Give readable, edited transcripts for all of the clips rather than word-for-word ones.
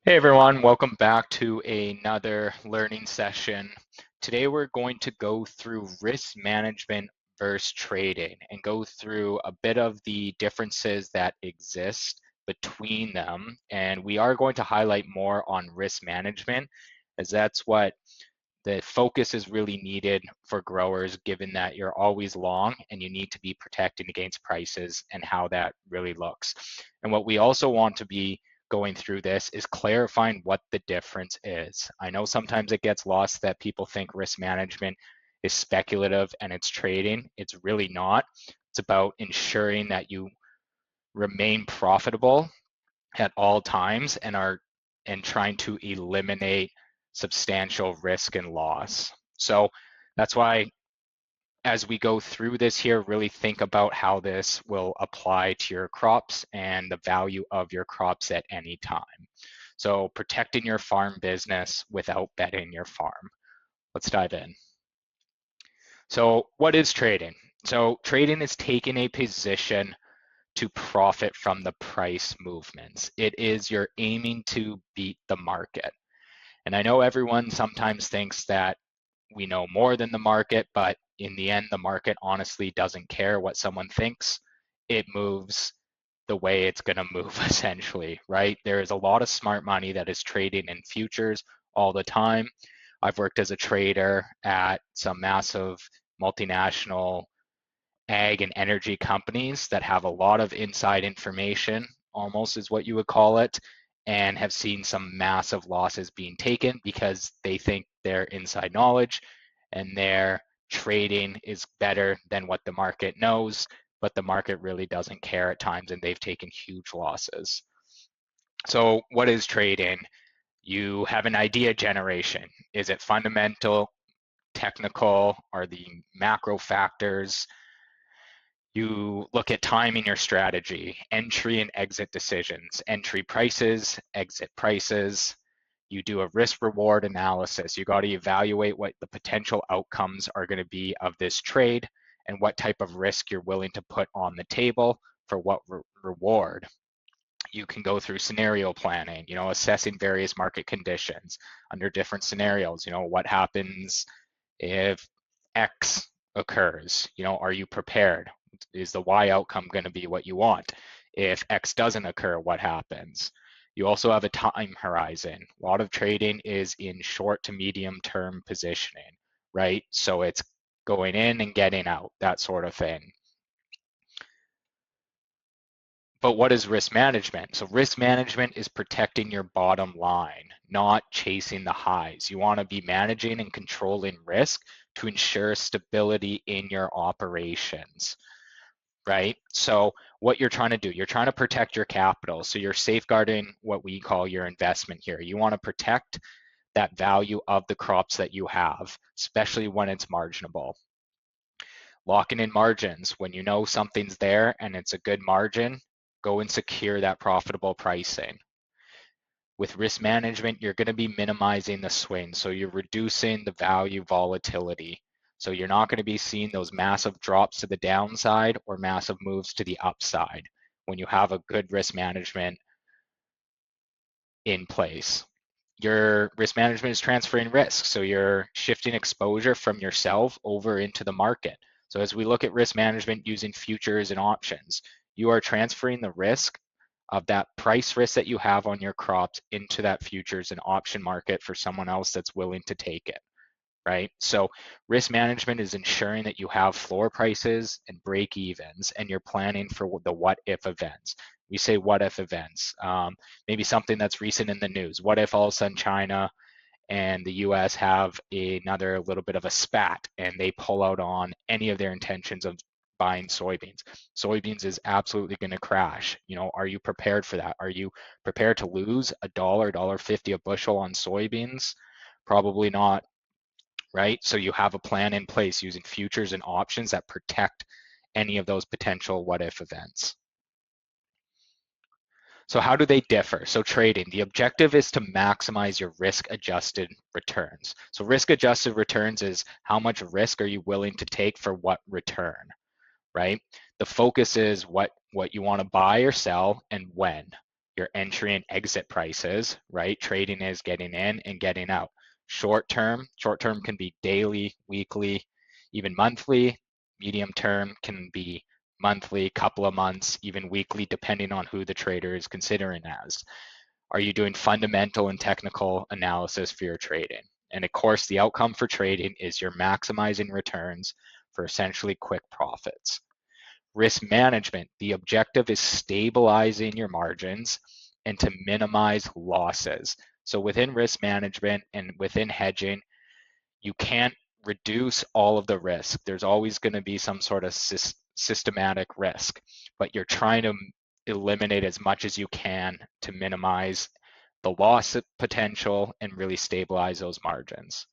Hey everyone, welcome back to another learning session. Today we're going to go through risk management versus trading and go through a bit of the differences that exist between them. And we are going to highlight more on risk management, as that's what the focus is really needed for growers, given that you're always long and you need to be protecting against prices and how that really looks. And what we also want to be going through this is clarifying what the difference is. I know sometimes it gets lost that people think risk management is speculative and it's trading. It's really not. It's about ensuring that you remain profitable at all times and trying to eliminate substantial risk and loss. So that's why as we go through this here, really think about how this will apply to your crops and the value of your crops at any time. So protecting your farm business without betting your farm. Let's dive in. So what is trading? So trading is taking a position to profit from the price movements. It is you're aiming to beat the market. And I know everyone sometimes thinks that we know more than the market, but in the end, the market honestly doesn't care what someone thinks. It moves the way it's going to move essentially, right? There is a lot of smart money that is trading in futures all the time. I've worked as a trader at some massive multinational ag and energy companies that have a lot of inside information, almost is what you would call it, and have seen some massive losses being taken because they think their inside knowledge and their trading is better than what the market knows, but the market really doesn't care at times and they've taken huge losses. So, what is trading? You have an idea generation. Is it fundamental, technical? Are the macro factors? You look at timing your strategy, entry and exit decisions, entry prices, exit prices. You do a risk reward analysis. You got to evaluate what the potential outcomes are going to be of this trade and what type of risk you're willing to put on the table for what reward. You can go through scenario planning, assessing various market conditions under different scenarios. What happens if X occurs? Are you prepared? Is the Y outcome going to be what you want? If X doesn't occur, what happens? You also have a time horizon. A lot of trading is in short to medium term positioning, right? So it's going in and getting out, that sort of thing. But what is risk management? So risk management is protecting your bottom line, not chasing the highs. You want to be managing and controlling risk to ensure stability in your operations, right? So what you're trying to do, you're trying to protect your capital. So you're safeguarding what we call your investment here. You want to protect that value of the crops that you have, especially when it's marginable. Locking in margins. When you know something's there and it's a good margin, go and secure that profitable pricing. With risk management, you're going to be minimizing the swing. So you're reducing the value volatility. So you're not going to be seeing those massive drops to the downside or massive moves to the upside when you have a good risk management in place. Your risk management is transferring risk. So you're shifting exposure from yourself over into the market. So as we look at risk management using futures and options, you are transferring the risk of that price risk that you have on your crops into that futures and option market for someone else that's willing to take it, right? So risk management is ensuring that you have floor prices and break evens and you're planning for the what if events. We say what if events, maybe something that's recent in the news. What if all of a sudden China and the US have another little bit of a spat and they pull out on any of their intentions of buying soybeans? Soybeans is absolutely going to crash. Are you prepared for that? Are you prepared to lose $1.50 a bushel on soybeans? Probably not, right? So you have a plan in place using futures and options that protect any of those potential what if events. So how do they differ? So trading, the objective is to maximize your risk-adjusted returns. So risk-adjusted returns is how much risk are you willing to take for what return, right? The focus is what you want to buy or sell and when. your entry and exit prices, right? Trading is getting in and getting out. Short term can be daily, weekly, even monthly. Medium term can be monthly, couple of months, even weekly, depending on who the trader is considering as. Are you doing fundamental and technical analysis for your trading? And of course, the outcome for trading is you're maximizing returns for essentially quick profits. Risk management, the objective is stabilizing your margins and to minimize losses. So within risk management and within hedging, you can't reduce all of the risk. There's always going to be some sort of systematic risk, but you're trying to eliminate as much as you can to minimize the loss potential and really stabilize those margins.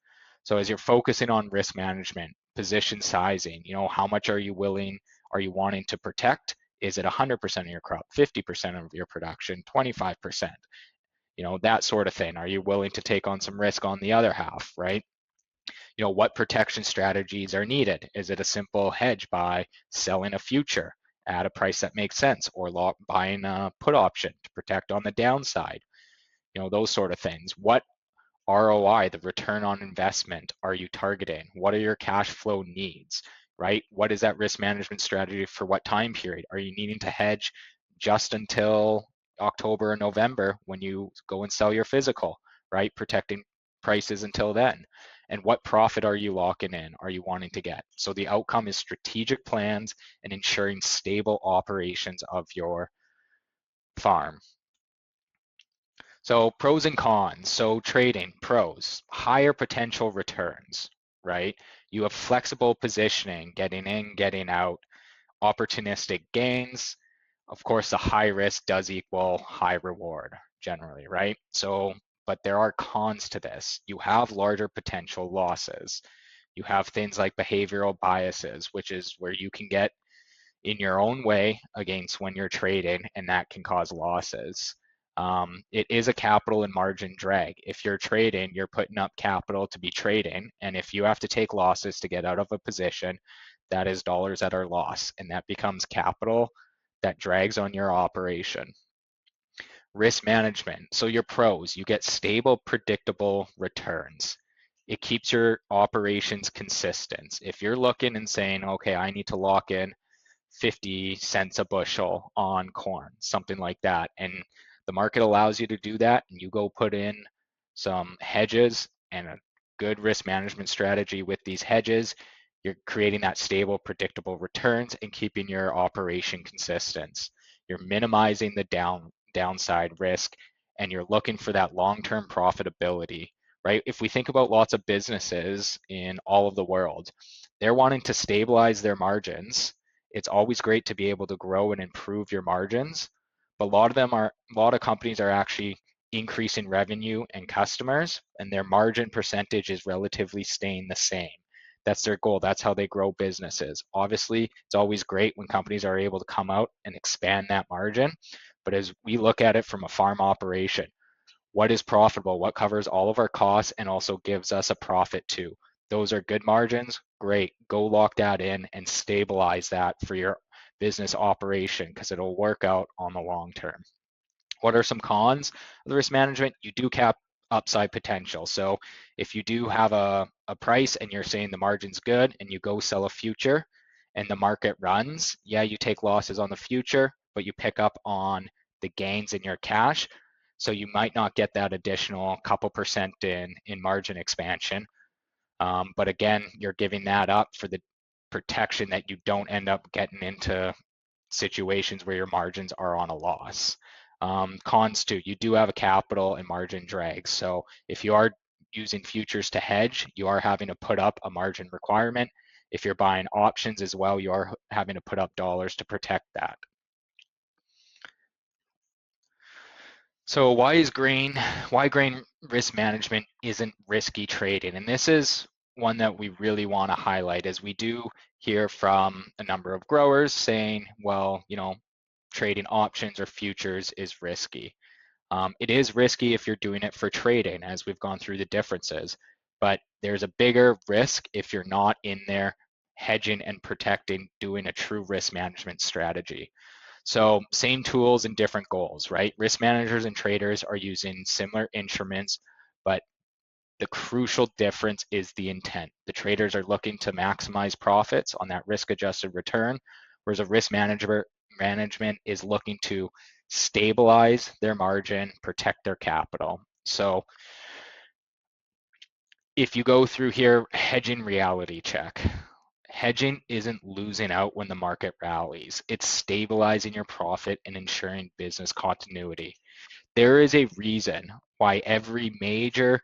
So as you're focusing on risk management, position sizing, how much are you wanting to protect? Is it 100% of your crop, 50% of your production, 25%? That sort of thing. Are you willing to take on some risk on the other half, right? What protection strategies are needed? Is it a simple hedge by selling a future at a price that makes sense, or buying a put option to protect on the downside? Those sort of things. What ROI, the return on investment, are you targeting? What are your cash flow needs, right? What is that risk management strategy for what time period? Are you needing to hedge just until October or November when you go and sell your physical, right? Protecting prices until then. And what profit are you locking in? Are you wanting to get? So the outcome is strategic plans and ensuring stable operations of your farm. So pros and cons. So trading, pros, higher potential returns, right? You have flexible positioning, getting in, getting out, opportunistic gains. Of course, the high risk does equal high reward generally, right? So, but there are cons to this. You have larger potential losses. You have things like behavioral biases, which is where you can get in your own way against when you're trading, and that can cause losses. It is a capital and margin drag. If you're trading, you're putting up capital to be trading, and if you have to take losses to get out of a position, that is dollars that are lost, and that becomes capital that drags on your operation. Risk management. So your pros, you get stable, predictable returns. It keeps your operations consistent. If you're looking and saying, okay, I need to lock in 50 cents a bushel on corn, something like that. And the market allows you to do that, and you go put in some hedges and a good risk management strategy with these hedges, you're creating that stable, predictable returns and keeping your operation consistent. You're minimizing the downside risk, and you're looking for that long-term profitability, right? If we think about lots of businesses in all of the world, they're wanting to stabilize their margins. It's always great to be able to grow and improve your margins, but a lot of companies are actually increasing revenue and customers, and their margin percentage is relatively staying the same. That's their goal. That's how they grow businesses. Obviously, it's always great when companies are able to come out and expand that margin. But as we look at it from a farm operation, what is profitable, what covers all of our costs and also gives us a profit too? Those are good margins. Great. Go lock that in and stabilize that for your business operation because it'll work out on the long term. What are some cons of the risk management? You do cap upside potential. So if you do have a price and you're saying the margin's good and you go sell a future and the market runs, yeah, you take losses on the future, but you pick up on the gains in your cash. So you might not get that additional couple percent in margin expansion. But again, you're giving that up for the protection that you don't end up getting into situations where your margins are on a loss. Cons too, you do have a capital and margin drag. So if you are using futures to hedge, you are having to put up a margin requirement. If you're buying options as well, you are having to put up dollars to protect that. So why grain risk management isn't risky trading? And this is one that we really want to highlight, as we do hear from a number of growers saying, well, trading options or futures is risky. It is risky if you're doing it for trading, as we've gone through the differences, but there's a bigger risk if you're not in there hedging and protecting, doing a true risk management strategy. So same tools and different goals, right? Risk managers and traders are using similar instruments, but the crucial difference is the intent. The traders are looking to maximize profits on that risk-adjusted return, whereas a management is looking to stabilize their margin, protect their capital. So if you go through here, hedging reality check. Hedging isn't losing out when the market rallies. It's stabilizing your profit and ensuring business continuity. There is a reason why every major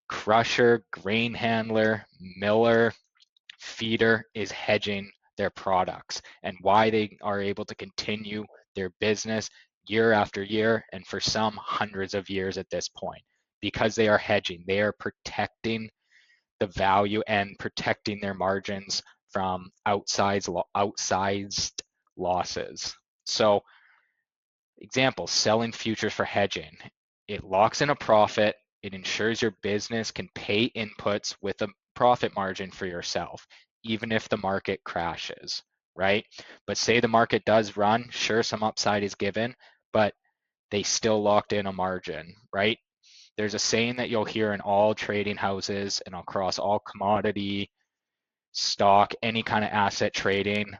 crusher, grain handler, miller, feeder is hedging their products and why they are able to continue their business year after year, and for some hundreds of years at this point, because they are hedging. They are protecting the value and protecting their margins from outsized losses. So example, selling futures for hedging. It locks in a profit. It ensures your business can pay inputs with a profit margin for yourself, even if the market crashes, right? But say the market does run, sure, some upside is given, but they still locked in a margin, right? There's a saying that you'll hear in all trading houses and across all commodity, stock, any kind of asset trading.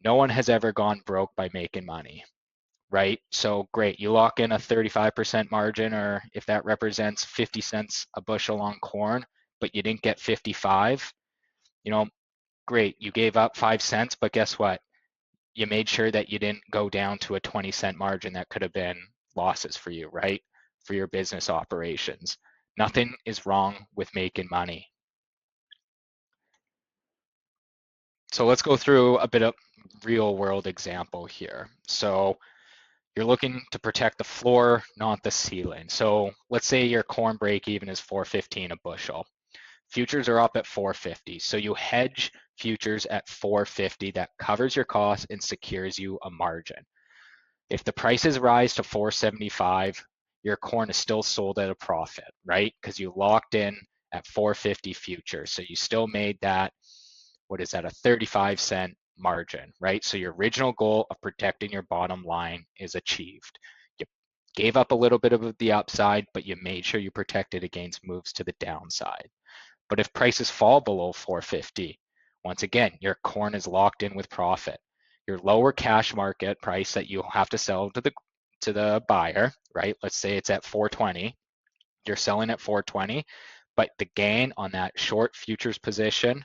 No one has ever gone broke by making money, right? So great, you lock in a 35% margin, or if that represents 50 cents a bushel on corn, but you didn't get 55, you know, great, you gave up 5 cents, but guess what? You made sure that you didn't go down to a 20-cent margin that could have been losses for you, right? For your business operations. Nothing is wrong with making money. So let's go through a bit of real world example here. So you're looking to protect the floor, not the ceiling. So let's say your corn break even is 415 a bushel. Futures are up at 450. So you hedge futures at 450 that covers your costs and secures you a margin. If the prices rise to 475, your corn is still sold at a profit, right? Because you locked in at 450 futures. So you still made that, what is that, a 35-cent margin, right? So your original goal of protecting your bottom line is achieved. You gave up a little bit of the upside, but you made sure you protected against moves to the downside. But if prices fall below 450, once again, your corn is locked in with profit. Your lower cash market price that you have to sell to the buyer, right? Let's say it's at 420. You're selling at 420, but the gain on that short futures position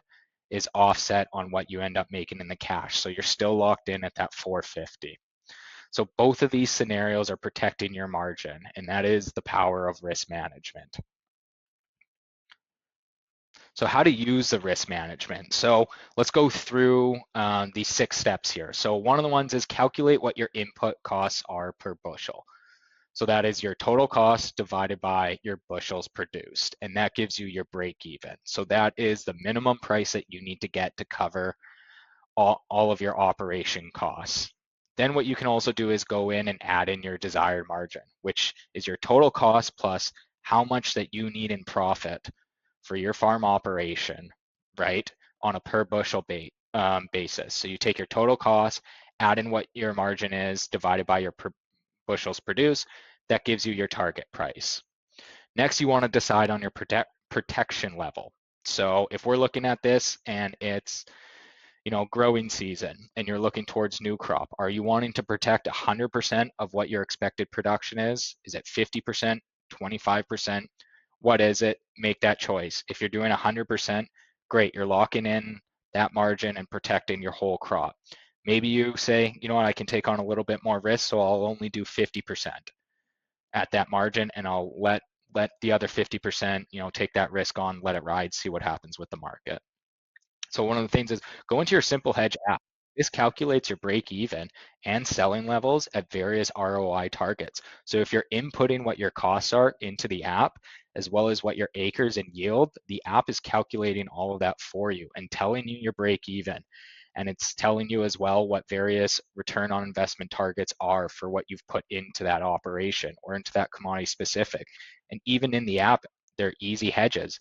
is offset on what you end up making in the cash. So you're still locked in at that 450. So both of these scenarios are protecting your margin, and that is the power of risk management. So how to use the risk management. So let's go through these 6 steps here. So one of the ones is calculate what your input costs are per bushel. So that is your total cost divided by your bushels produced, and that gives you your break even. So that is the minimum price that you need to get to cover all of your operation costs. Then what you can also do is go in and add in your desired margin, which is your total cost plus how much that you need in profit for your farm operation, right, on a per bushel basis. So you take your total cost, add in what your margin is, divided by your bushels produced. That gives you your target price. Next, you want to decide on your protection level. So if we're looking at this and it's growing season and you're looking towards new crop, are you wanting to protect 100% of what your expected production is? Is it 50%, 25%? What is it? Make that choice. If you're doing 100%, great, you're locking in that margin and protecting your whole crop. Maybe you say, you know what, I can take on a little bit more risk, so I'll only do 50% at that margin, and I'll let the other 50%, take that risk on, let it ride, see what happens with the market. So one of the things is go into your SimpleHedge app. This calculates your break even and selling levels at various ROI targets. So if you're inputting what your costs are into the app, as well as what your acres and yield, the app is calculating all of that for you and telling you your break even. And it's telling you as well what various return on investment targets are for what you've put into that operation or into that commodity specific. And even in the app, they're easy hedges.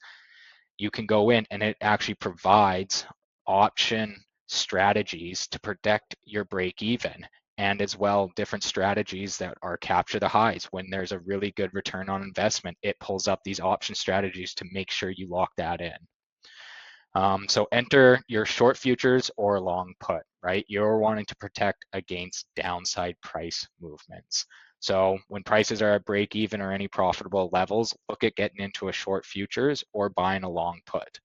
You can go in and it actually provides option strategies to protect your break even and as well different strategies that are capture the highs. When there's a really good return on investment, it pulls up these option strategies to make sure you lock that in. So enter your short futures or long put, right? You're wanting to protect against downside price movements. So when prices are at break even or any profitable levels, look at getting into a short futures or buying a long put.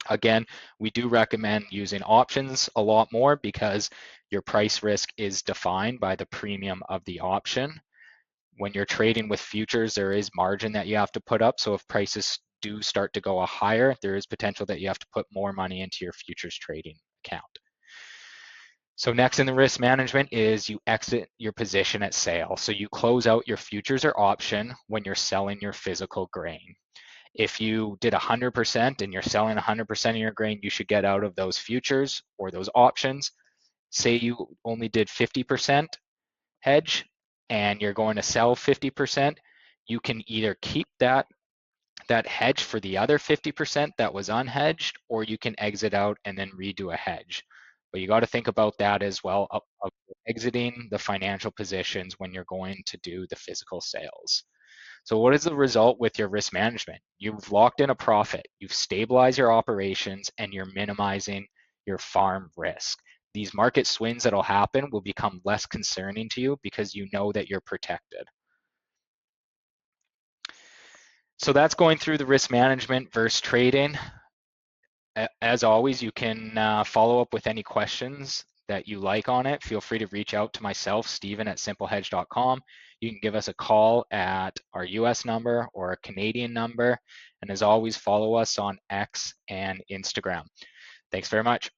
Again, we do recommend using options a lot more because your price risk is defined by the premium of the option. When you're trading with futures, there is margin that you have to put up. So if prices do start to go higher, there is potential that you have to put more money into your futures trading account. So next in the risk management is you exit your position at sale. So you close out your futures or option when you're selling your physical grain. If you did 100% and you're selling 100% of your grain, you should get out of those futures or those options. Say you only did 50% hedge and you're going to sell 50%, you can either keep that hedge for the other 50% that was unhedged, or you can exit out and then redo a hedge. But you got to think about that as well, of exiting the financial positions when you're going to do the physical sales. So what is the result with your risk management? You've locked in a profit, you've stabilized your operations, and you're minimizing your farm risk. These market swings that'll happen will become less concerning to you because you know that you're protected. So that's going through the risk management versus trading. As always, you can follow up with any questions that you like on it. Feel free to reach out to myself, Steven at SimpleHedge.com. You can give us a call at our US number or a Canadian number. And as always, follow us on X and Instagram. Thanks very much.